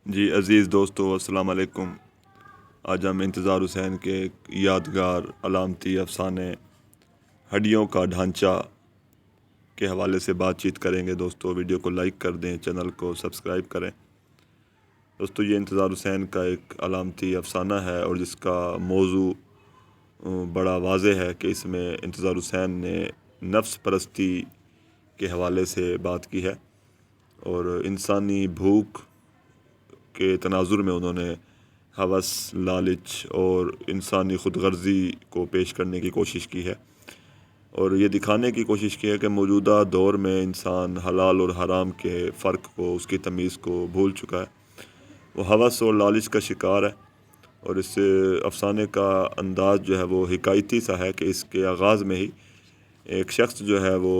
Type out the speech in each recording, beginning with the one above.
جی عزیز دوستو السلام علیکم۔ آج ہم انتظار حسین کے ایک یادگار علامتی افسانے ہڈیوں کا ڈھانچہ کے حوالے سے بات چیت کریں گے۔ دوستو ویڈیو کو لائک کر دیں، چینل کو سبسکرائب کریں۔ دوستو یہ انتظار حسین کا ایک علامتی افسانہ ہے اور جس کا موضوع بڑا واضح ہے کہ اس میں انتظار حسین نے نفس پرستی کے حوالے سے بات کی ہے اور انسانی بھوک کے تناظر میں انہوں نے ہوس، لالچ اور انسانی خود غرضی کو پیش کرنے کی کوشش کی ہے اور یہ دکھانے کی کوشش کی ہے کہ موجودہ دور میں انسان حلال اور حرام کے فرق کو، اس کی تمیز کو بھول چکا ہے۔ وہ ہوس اور لالچ کا شکار ہے اور اس افسانے کا انداز جو ہے وہ حکایتی سا ہے کہ اس کے آغاز میں ہی ایک شخص جو ہے وہ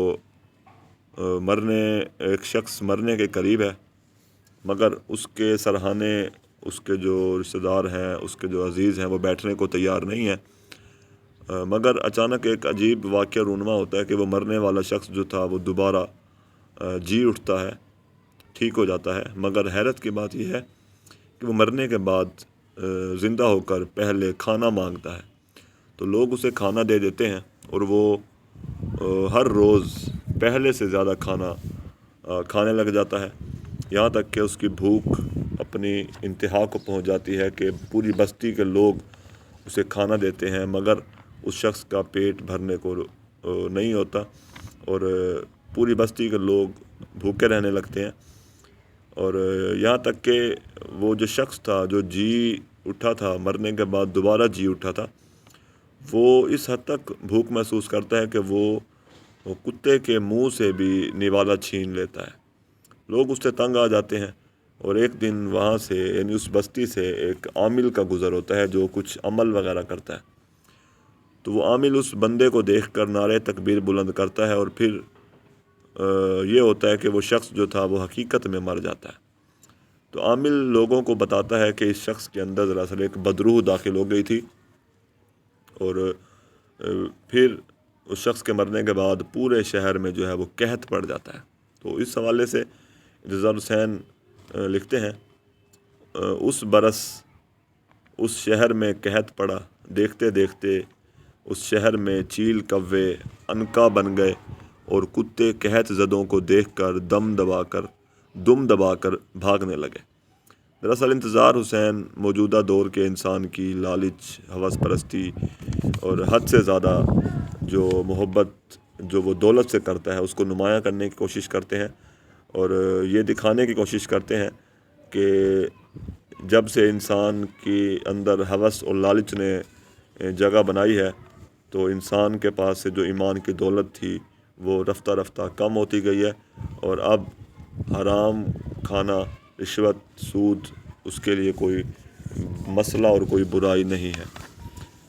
مرنے کے قریب ہے، مگر اس کے سرہانے اس کے جو رشتہ دار ہیں، اس کے جو عزیز ہیں، وہ بیٹھنے کو تیار نہیں ہیں۔ مگر اچانک ایک عجیب واقعہ رونما ہوتا ہے کہ وہ مرنے والا شخص جو تھا وہ دوبارہ جی اٹھتا ہے، ٹھیک ہو جاتا ہے۔ مگر حیرت کی بات یہ ہے کہ وہ مرنے کے بعد زندہ ہو کر پہلے کھانا مانگتا ہے، تو لوگ اسے کھانا دے دیتے ہیں اور وہ ہر روز پہلے سے زیادہ کھانا کھانے لگ جاتا ہے، یہاں تک کہ اس کی بھوک اپنی انتہا کو پہنچ جاتی ہے کہ پوری بستی کے لوگ اسے کھانا دیتے ہیں مگر اس شخص کا پیٹ بھرنے کو نہیں ہوتا اور پوری بستی کے لوگ بھوکے رہنے لگتے ہیں۔ اور یہاں تک کہ وہ جو شخص تھا جو جی اٹھا تھا، مرنے کے بعد دوبارہ جی اٹھا تھا، وہ اس حد تک بھوک محسوس کرتا ہے کہ وہ کتے کے منہ سے بھی نوالا چھین لیتا ہے۔ لوگ اس سے تنگ آ جاتے ہیں اور ایک دن وہاں سے یعنی اس بستی سے ایک عامل کا گزر ہوتا ہے جو کچھ عمل وغیرہ کرتا ہے، تو وہ عامل اس بندے کو دیکھ کر نعرے تکبیر بلند کرتا ہے اور پھر یہ ہوتا ہے کہ وہ شخص جو تھا وہ حقیقت میں مر جاتا ہے۔ تو عامل لوگوں کو بتاتا ہے کہ اس شخص کے اندر دراصل ایک بدروح داخل ہو گئی تھی اور پھر اس شخص کے مرنے کے بعد پورے شہر میں جو ہے وہ قحط پڑ جاتا ہے۔ تو اس حوالے سے انتظار حسین لکھتے ہیں، اس برس اس شہر میں قحط پڑا، دیکھتے دیکھتے اس شہر میں چیل کوے عنقا بن گئے اور کتے قحط زدوں کو دیکھ کر دم دبا کر بھاگنے لگے۔ دراصل انتظار حسین موجودہ دور کے انسان کی لالچ، ہوس پرستی اور حد سے زیادہ جو محبت جو وہ دولت سے کرتا ہے اس کو نمایاں کرنے کی کوشش کرتے ہیں اور یہ دکھانے کی کوشش کرتے ہیں کہ جب سے انسان کے اندر ہوس اور لالچ نے جگہ بنائی ہے تو انسان کے پاس سے جو ایمان کی دولت تھی وہ رفتہ رفتہ کم ہوتی گئی ہے اور اب حرام کھانا، رشوت، سود اس کے لیے کوئی مسئلہ اور کوئی برائی نہیں ہے۔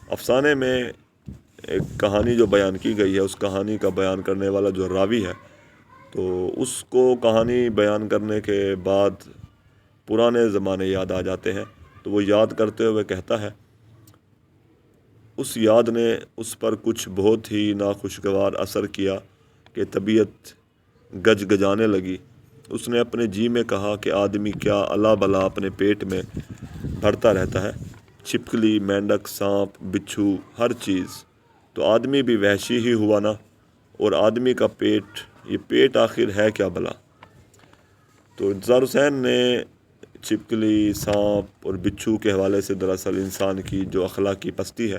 افسانے میں ایک کہانی جو بیان کی گئی ہے، اس کہانی کا بیان کرنے والا جو راوی ہے، تو اس کو کہانی بیان کرنے کے بعد پرانے زمانے یاد آ جاتے ہیں، تو وہ یاد کرتے ہوئے کہتا ہے، اس یاد نے اس پر کچھ بہت ہی ناخوشگوار اثر کیا کہ طبیعت گج گجانے لگی۔ اس نے اپنے جی میں کہا کہ آدمی کیا الا بلا اپنے پیٹ میں بھرتا رہتا ہے، چھپکلی، مینڈک، سانپ، بچھو، ہر چیز، تو آدمی بھی وحشی ہی ہوا نا، اور آدمی کا پیٹ، یہ پیٹ آخر ہے کیا بلا۔ تو انتظار حسین نے چھپکلی، سانپ اور بچھو کے حوالے سے دراصل انسان کی جو اخلاقی پستی ہے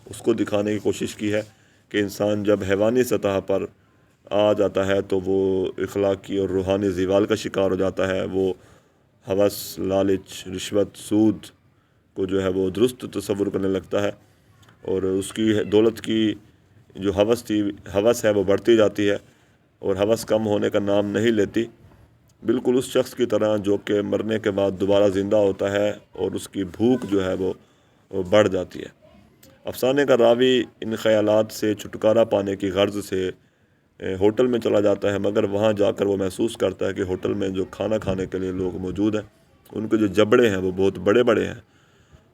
اس کو دکھانے کی کوشش کی ہے کہ انسان جب حیوانی سطح پر آ جاتا ہے تو وہ اخلاقی اور روحانی زوال کا شکار ہو جاتا ہے۔ وہ ہوس، لالچ، رشوت، سود کو جو ہے وہ درست تصور کرنے لگتا ہے اور اس کی دولت کی جو ہوس ہے وہ بڑھتی جاتی ہے اور ہوس کم ہونے کا نام نہیں لیتی، بالکل اس شخص کی طرح جو کہ مرنے کے بعد دوبارہ زندہ ہوتا ہے اور اس کی بھوک جو ہے وہ بڑھ جاتی ہے۔ افسانے کا راوی ان خیالات سے چھٹکارا پانے کی غرض سے ہوٹل میں چلا جاتا ہے، مگر وہاں جا کر وہ محسوس کرتا ہے کہ ہوٹل میں جو کھانا کھانے کے لیے لوگ موجود ہیں ان کے جو جبڑے ہیں وہ بہت بڑے بڑے ہیں۔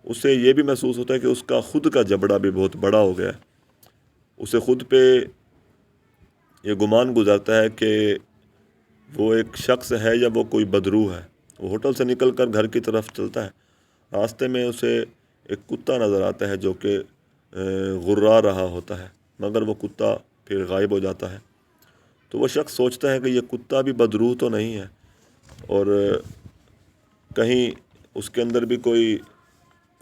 اسے یہ بھی محسوس ہوتا ہے کہ اس کا خود کا جبڑا بھی بہت بڑا ہو گیا ہے۔ اسے خود پہ یہ گمان گزرتا ہے کہ وہ ایک شخص ہے یا وہ کوئی بدروح ہے وہ ہوٹل سے نکل کر گھر کی طرف چلتا ہے، راستے میں اسے ایک کتا نظر آتا ہے جو کہ غرا رہا ہوتا ہے، مگر وہ کتا پھر غائب ہو جاتا ہے۔ تو وہ شخص سوچتا ہے کہ یہ کتا بھی بدروح تو نہیں ہے، اور کہیں اس کے اندر بھی کوئی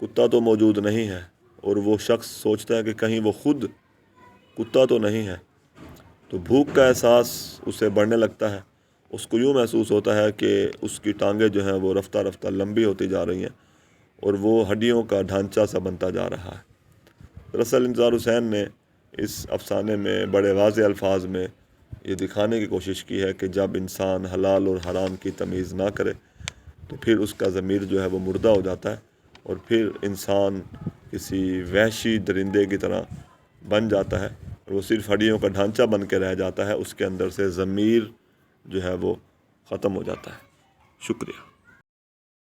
کتا تو موجود نہیں ہے، اور وہ شخص سوچتا ہے کہ کہیں وہ خود کتا تو نہیں ہے۔ تو بھوک کا احساس اسے بڑھنے لگتا ہے، اس کو یوں محسوس ہوتا ہے کہ اس کی ٹانگیں جو ہیں وہ رفتہ رفتہ لمبی ہوتی جا رہی ہیں، اور وہ ہڈیوں کا ڈھانچہ سا بنتا جا رہا ہے۔ دراصل انتظار حسین نے اس افسانے میں بڑے واضح الفاظ میں یہ دکھانے کی کوشش کی ہے کہ جب انسان حلال اور حرام کی تمیز نہ کرے تو پھر اس کا ضمیر جو ہے وہ مردہ ہو جاتا ہے، اور پھر انسان کسی وحشی درندے کی طرح بن جاتا ہے، اور وہ صرف ہڈیوں کا ڈھانچہ بن کے رہ جاتا ہے، اس کے اندر سے ضمیر جو ہے وہ ختم ہو جاتا ہے۔ شکریہ۔